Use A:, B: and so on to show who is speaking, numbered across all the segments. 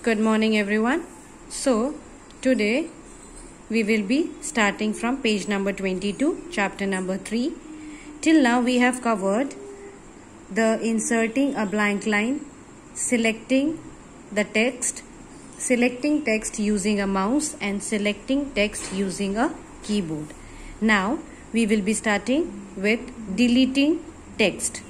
A: Good morning everyone. So today we will be starting from page number 22, chapter number 3. Till now we have covered the inserting a blank line, selecting the text, selecting text using a mouse and selecting text using a keyboard. Now we will be starting with deleting text.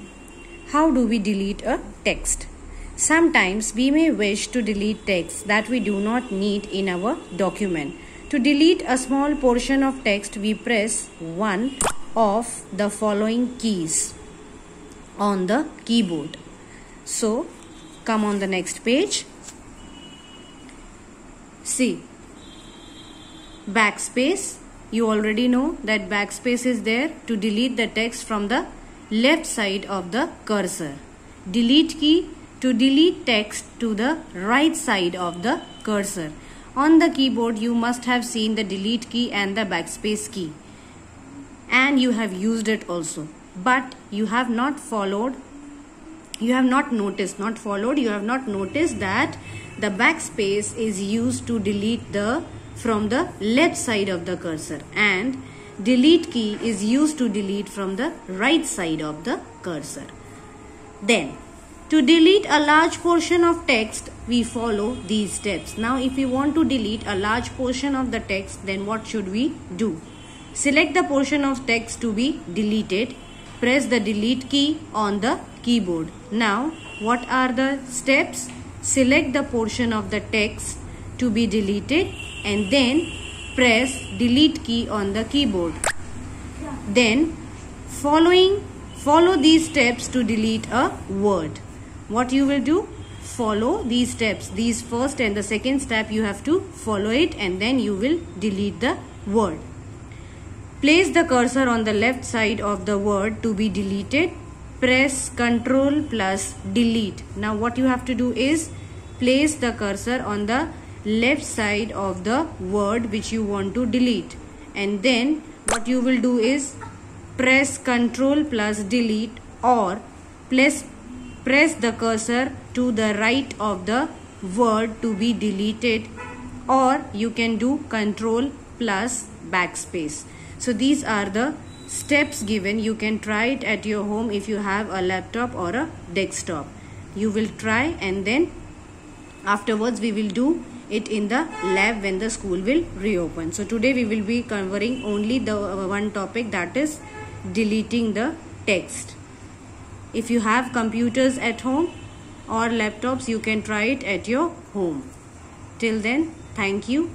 A: How do we delete a text? Sometimes we may wish to delete text that we do not need in our document. To delete a small portion of text, we press one of the following keys on the keyboard. So, come on the next page. See, backspace. You already know that backspace is there to delete the text from the left side of the cursor. Delete key to delete text to the right side of the cursor. On the keyboard you must have seen the delete key and the backspace key, and you have used it also, but you have not noticed that the backspace is used to delete from the left side of the cursor and delete key is used to delete from the right side of the cursor. Then to delete a large portion of text, we follow these steps. Now, if we want to delete a large portion of the text, then what should we do? Select the portion of text to be deleted. Press the delete key on the keyboard. Now, what are the steps? Select the portion of the text to be deleted and then press delete key on the keyboard. Then, follow these steps to delete a word. What you will do? Follow these steps. These first and the second step you have to follow it, and then you will delete the word. Place the cursor on the left side of the word to be deleted. Press Ctrl plus delete. Now what you have to do is place the cursor on the left side of the word which you want to delete, and then what you will do is press Ctrl plus delete, or press the cursor to the right of the word to be deleted, or you can do Ctrl plus backspace. So these are the steps given. You can try it at your home if you have a laptop or a desktop. You will try, and then afterwards we will do it in the lab when the school will reopen. So today we will be covering only the one topic, that is deleting the text. If you have computers at home or laptops, you can try it at your home. Till then, thank you.